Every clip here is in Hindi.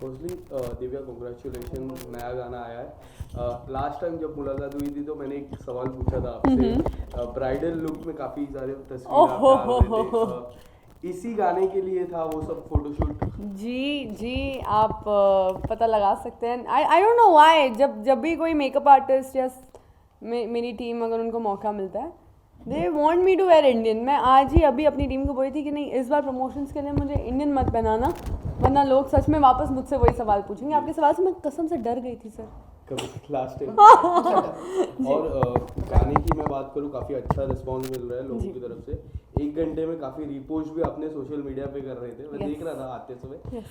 फर्स्टली दिव्या कॉन्ग्रेचुलेशन, नया गाना आया है। लास्ट टाइम जब मुलाकात हुई थी तो मैंने एक सवाल पूछा था आपसे, ब्राइडल लुक में काफ़ी सारे तस्वीरें आप डाल रहे थे, इसी गाने के लिए था वो सब फोटोशूट? जी आप पता लगा सकते हैं। आई डोंट नो व्हाई, जब भी कोई मेकअप आर्टिस्ट या मेरी टीम अगर उनको मौका मिलता है they want me to wear Indian. मैं आज ही अभी अपनी टीम को बोली थी कि नहीं, इस बार प्रमोशंस के लिए मुझे इंडियन मत पहनाना, वरना लोग सच में वापस मुझसे वही सवाल पूछेंगे। आपके सवाल से मैं कसम से डर गई थी सर। कभी लास्ट टाइम और गाने की मैं बात करूँ, काफ़ी अच्छा रिस्पॉन्स मिल रहा है लोगों की तरफ से। 1 घंटे में काफ़ी रिपोस्ट भी आपने सोशल मीडिया पे कर रहे थे, मैं देख रहा था आते समय।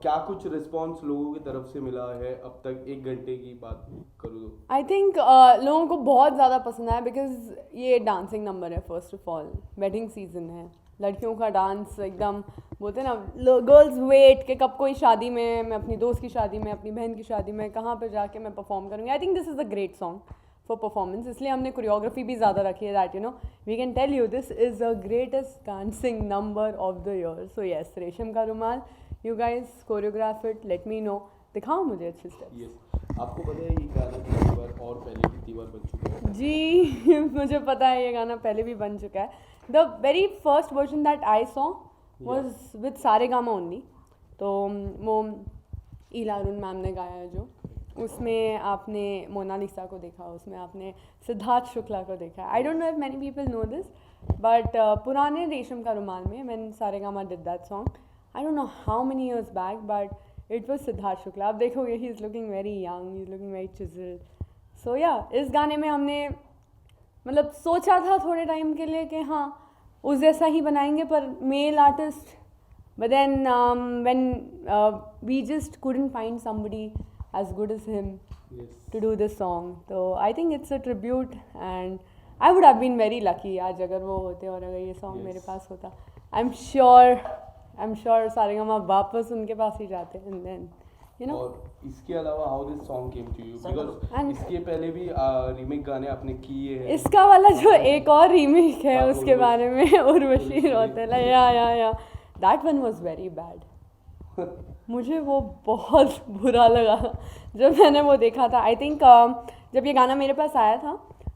क्या कुछ रिस्पॉन्स लोगों की तरफ से मिला है अब तक? 1 घंटे की बात करूँ तो आई थिंक लोगों को बहुत ज़्यादा पसंद आया, बिकॉज ये डांसिंग नंबर है। First of all wedding season है, लड़कियों का डांस एकदम बोलते हैं ना, गर्ल्स वेट कि कब कोई शादी में, मैं अपनी दोस्त की शादी में, अपनी बहन की शादी में कहाँ पर जाके मैं परफॉर्म करूँगी। I think this is a great song for performance, इसलिए हमने कोरियोग्राफी भी ज़्यादा रखी है, that you know we can tell you this is the greatest dancing number of the year. So yes, रेशम का रुमाल, you guys choreograph it, let me know, दिखाओ मुझे अच्छे स्टेप्स। यस, आपको पता है ये गाना कितनी बार और पहले कितनी बार बन चुका है? जी मुझे पता है ये गाना पहले भी बन चुका है। The very first version that I saw was with Saregama only. तो वो ईला अरुण मैम ने गाया है जो, उसमें आपने मोनालिसा को देखा, उसमें आपने सिद्धार्थ शुक्ला को देखा। I don't know if many people know this, but पुराने रेशम का रुमाल में when Saregama did that song, I don't know how many years back, but it was Siddharth Shukla. आप देखोगे he is looking very young, he is looking very chiselled. So या इस गाने में हमने मतलब सोचा था थोड़े टाइम के लिए कि हाँ उस जैसा ही बनाएंगे, पर male artist, but then when we just couldn't find somebody as good as him to do this song. So I think it's a tribute and I would have been very lucky आज अगर वो होते और अगर ये song मेरे पास होता। I'm sure सारेगामा वापस उनके पास ही जाते and then you know। और इसके अलावा how this song came to you, because इसके पहले भी रीमेक गाने आपने किए हैं। इसका वाला जो एक और रीमेक है उसके बारे में, उर्वशी रौतेला, या that one was very bad। मुझे वो बहुत बुरा लगा जब मैंने वो देखा था। आई थिंक जब ये गाना मेरे पास आया था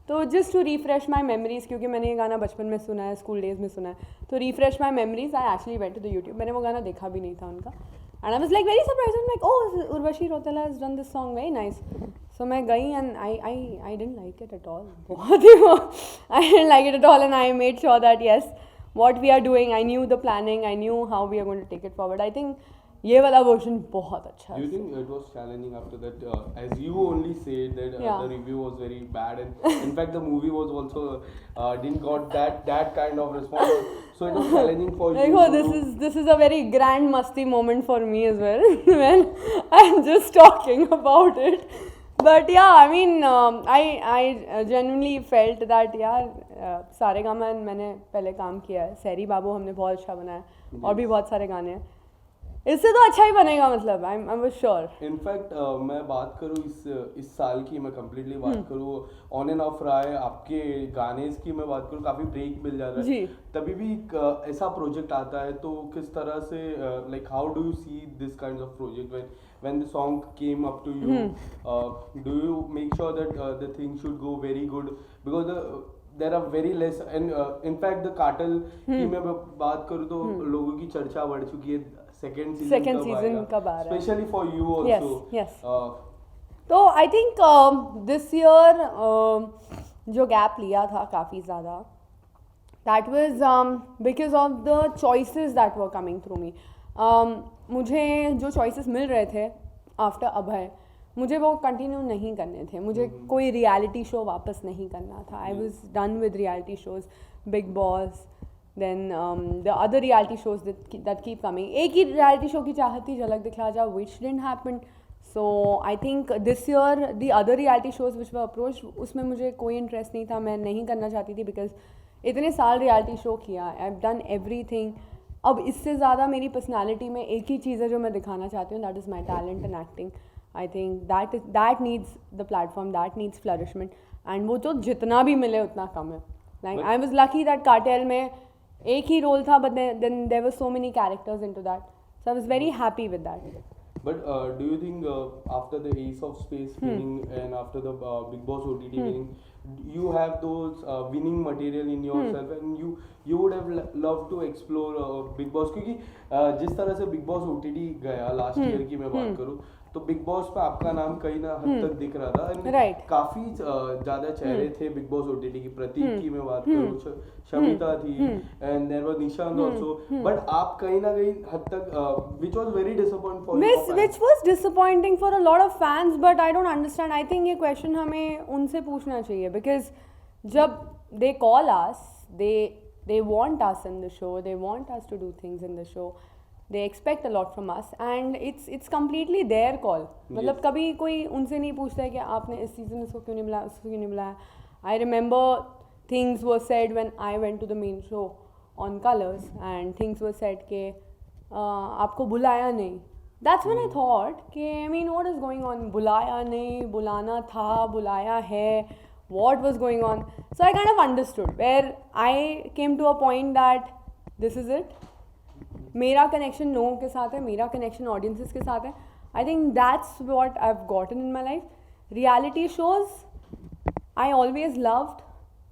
तो just to refresh my memories, क्योंकि मैंने ये गाना बचपन में सुना है, स्कूल डेज में सुना है, तो refresh my memories I actually went to the YouTube. मैंने वो गाना देखा भी नहीं था उनका, and I was like very surprised, like oh Urvashi Rautela has done this song, very nice. So मैं गई and I didn't like it at all, बहुत ही I didn't like it at all, and I made sure that yes what we are doing, I knew the planning, I knew how we are going to take it forward. I think ये वाला वर्जन बहुत अच्छा है। Do you think it was challenging after that, as you only said that the review was very bad, and in fact the movie was also didn't got that kind of response, so it was challenging for you? देखो, this is a very grand masti moment for me as well when I'm just talking about it. But yeah, I mean, I genuinely felt that यार सारेगामा मैंने पहले काम किया है, सैरी बाबू हमने बहुत अच्छा बनाया, और भी बहुत सारे गाने हैं, इससे तो अच्छा ही बनेगा, मतलब आई एम श्योर। इनफैक्ट मैं बात करूँ इस साल की, मैं कम्प्लीटली बात करूँ ऑन एंड ऑफ रहा है आपके गाने की, मैं बात करूँ काफ़ी ब्रेक मिल जाता है, तभी भी ऐसा प्रोजेक्ट आता है, तो किस तरह से like how do you see this kind of project when the song came up to you? Do you make sure that the thing should go very good, because there are very less, and in fact the Cartel की मैं बात करूँ तो लोगों की चर्चा बढ़ चुकी है, सेकेंड सीजन कब आ रहा है, specially for you also. Yes, तो आई थिंक दिस ईयर जो गैप लिया था काफ़ी ज़्यादा, that was because of the choices that were coming through me. मुझे जो चॉइसेस मिल रहे थे आफ्टर अभय, मुझे वो कंटिन्यू नहीं करने थे, मुझे कोई रियलिटी शो वापस नहीं करना था। I was done with reality shows, Bigg Boss, then the other reality shows that keep coming. एक ही रियलिटी शो की चाहत थी, Jhalak Dikhhla Jaa, which didn't happen. So I think this year the other reality shows which were approach, उसमें मुझे कोई इंटरेस्ट नहीं था, मैं नहीं करना चाहती थी, बिकॉज इतने साल रियलिटी शो किया, आई हैव डन एवरीथिंग। अब इससे ज़्यादा मेरी पर्सनालिटी में एक ही चीज़ है जो मैं दिखाना चाहती हूँ, that is my talent in acting. I think that needs the platform, that needs flourishment, and वो तो जितना भी मिले उतना कम है। Like I was lucky that Cartel में एक ही रोल था, but then there were so many characters into that, so I was very happy with that. But do you think after the Ace of Space winning and after the Big Boss OTT winning, you have those winning material in yourself and you would have loved to explore Big Boss, क्योंकि जिस तरह से Big Boss OTT गया last year की मैं बात करूँ, तो बिग बॉस पे आपका नाम कहीं ना हद तक दिख रहा था and Right. काफी ज्यादा चेहरे थे बिग बॉस ओटीटी की। प्रतीक की मैं बात करूँ, शमिता थी and there was Nishant also, but आप कहीं ना कहीं हद तक which was very disappointing for which was disappointing for a lot of fans, but I don't understand. I think ये question हमें उनसे पूछना चाहिए, because जब they call us, they want us in the show, they want us to do things in the show, they expect a lot from us, and it's completely their call. मतलब कभी कोई उनसे नहीं पूछता है कि आपने इस सीजन इसको क्यों नहीं बुलाया, उसको क्यों नहीं बुलाया. I remember things were said when I went to the main show on Colors, and things were said कि आपको बुलाया नहीं. That's when I thought कि I mean what is going on, बुलाया नहीं, बुलाना था, बुलाया है, what was going on. So I kind of understood, where I came to a point that this is it. मेरा कनेक्शन लोगों के साथ है, मेरा कनेक्शन ऑडियंसेस के साथ है. I think that's what I have gotten in my life. Reality shows I always loved,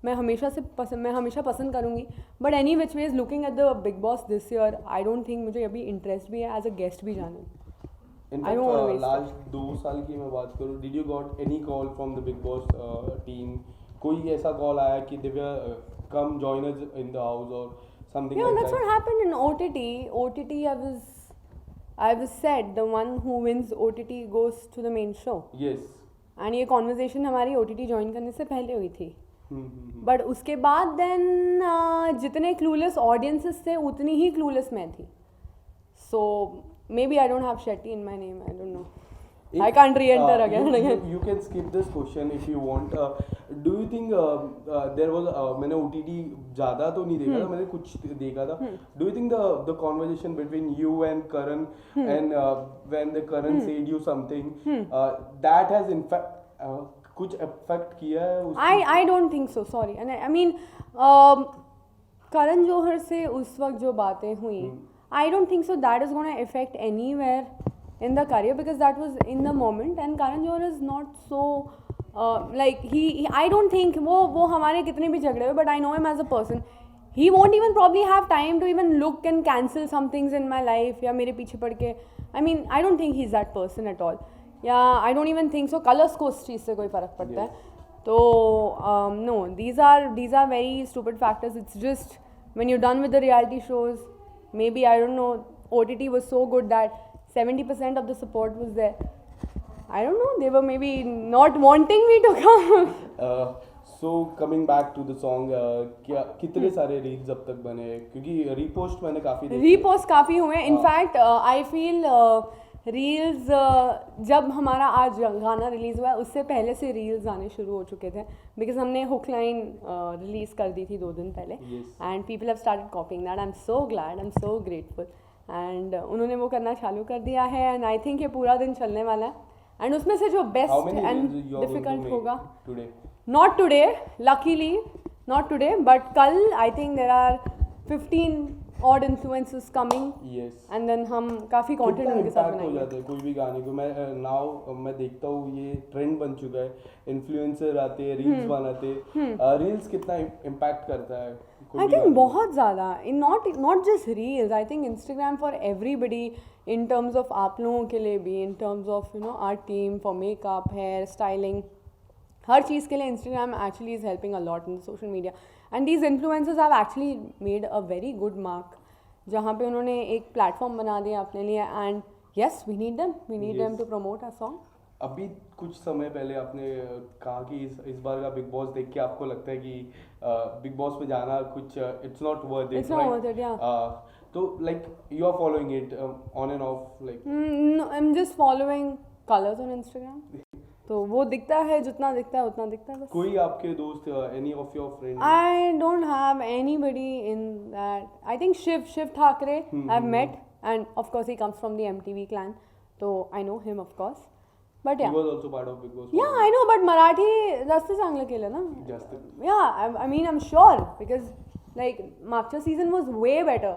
मैं हमेशा पसंद करूँगी, but any which way is looking at the big boss this year, I don't think मुझे अभी इंटरेस्ट भी है एज अ गेस्ट भी जाने. लास्ट 2 साल की मैं बात करूँ, did you got any call from the big boss team? कोई ऐसा कॉल आया कि Divya come join us in the house और something Yeah, like that's that? what happened in OTT. I was said the one who wins OTT goes to the main show. Yes. And ये conversation हमारी OTT join करने से पहले हुई थी. But उसके बाद then जितने clueless audiences थे उतनी ही clueless मैं थी. So maybe I don't have Shetty in my name. I don't know. I can't re-enter again and again. You can skip this question if you want. Do you think there was मैंने OTT ज़्यादा तो नहीं देखा था, मैंने कुछ देखा था. Do you think the conversation between you and Karan and when the Karan said you something that has in fact कुछ affect किया है उसको? I don't think so. Sorry. And I mean Karan Johar से उस वक्त जो बातें हुई, I don't think so that is going to affect anywhere in the career, because that was in the moment, and Karan Johar is not so like he I don't think वो हमारे कितने भी झगड़े हुए, but I know him as a person. He won't even probably have time to even look and cancel some things in my life या मेरे पीछे पड़ के. I mean I don't think he's that person at all. Yeah, I don't even think so. Colors को उस चीज़ से कोई फर्क पड़ता है. तो no, these are very stupid factors. It's just when you're done with the reality shows, maybe I don't know, OTT was so good that 70% of the support was there. I don't know, they were maybe not wanting me to come. So coming back to the song, क्या कितने सारे रील्स अब तक बने हैं? क्योंकि रीपोस्ट मैंने काफ़ी देखे. रीपोस्ट काफ़ी हुए. इनफैक्ट आई फील रील्स जब हमारा आज गाना रिलीज़ हुआ है उससे पहले से रील्स आने शुरू हो चुके थे, बिकॉज हमने हुक लाइन रिलीज़ कर दी थी 2 दिन पहले, and people have started कॉपिंग that. I am so glad, I am so grateful. And उन्होंने वो करना चालू कर दिया है, एंड आई थिंक ये पूरा दिन चलने वाला है. एंड उसमें से जो बेस्ट एंड डिफिकल्ट होगा, not today, luckily not today, but कल I think there are 15 odd influences coming. Yes. And then हम काफ़ी कंटेंट उनके साथ बनाएंगे. हो जाता है कोई भी गाने को. मैं देखता हूँ ये ट्रेंड बन चुका है. इन्फ्लुएंसर आते हैं, रील्स बनाते हैं. रील्स कितना इम्पैक्ट करता है? I think बहुत ज़्यादा. In not just reels. I think Instagram for everybody in terms of आप लोगों के लिए भी, in terms of our team for makeup, hair, styling, हर चीज़ के लिए Instagram actually is helping a lot in social media. And these influencers have actually made a very good mark, जहाँ पे उन्होंने एक प्लेटफॉर्म बना दिया अपने लिए. And yes, we need them to promote our song. अभी कुछ समय पहले आपने कहा कि इस बार का बिग बॉस देख के आपको लगता है कि बिग बॉस पे जाना कुछ it's not worth it. It's not worth it, yeah. तो like you are following it on and off like? No, I'm just following Colors on Instagram. तो वो दिखता है, जितना दिखता है उतना दिखता है बस. कोई आपके दोस्त, any of your friend? I don't have anybody in that. I think Shiv Thakre I've met, and of course he comes from the MTV clan, so I know him of course. But yeah. He was also part of Big Boss. Yeah, I know, but Marathi जास्त चांगलं केलं ना. जास्त. Yeah, I mean I'm sure, because like मागच्या season was way better.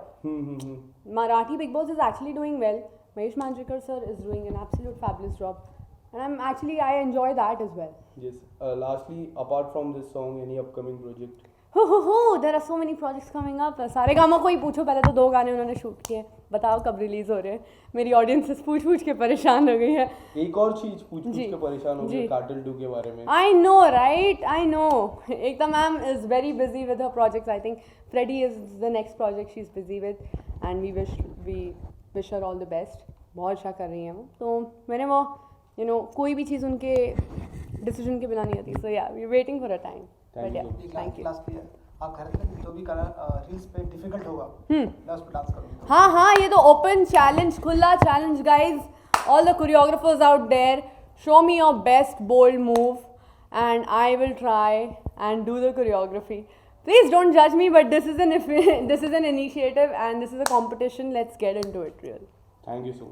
Marathi Big Boss is actually doing well. Mahesh Manjrekar sir is doing an absolute fabulous job, and I enjoy that as well. Yes. Lastly, apart from this song, any upcoming project? There are so many projects coming up. Saregama को ही पूछो, पहले तो 2 गाने उन्होंने शूट किए, बताओ कब रिलीज हो रहे हैं. मेरी ऑडियंसेस पूछ के परेशान हो गई है. एक और चीज पूछ के परेशान हो गई कार्टेल 2 के बारे में. I know, right? I know. Ekta ma'am is very busy with her projects. I think Freddie is the next project she's busy with, and we wish her all the best. बहुत अच्छा कर रही हैं वो. तो मैंने वो कोई भी चीज़ उनके डिसीजन के बिना नहीं होती. So yeah, we're waiting for a time. But yeah, thank you. Last year आप कह रहे थे जो भी गाना रील्स पे डिफिकल्ट होगा मैं उस पर डांस करूंगा. हाँ, ये तो ओपन चैलेंज, खुला challenge guys. All the choreographers out there, show me your best bold move and I will try and do the choreography. Please don't judge me, but this is an initiative and this is a competition. Let's get into it real. Thank you so much.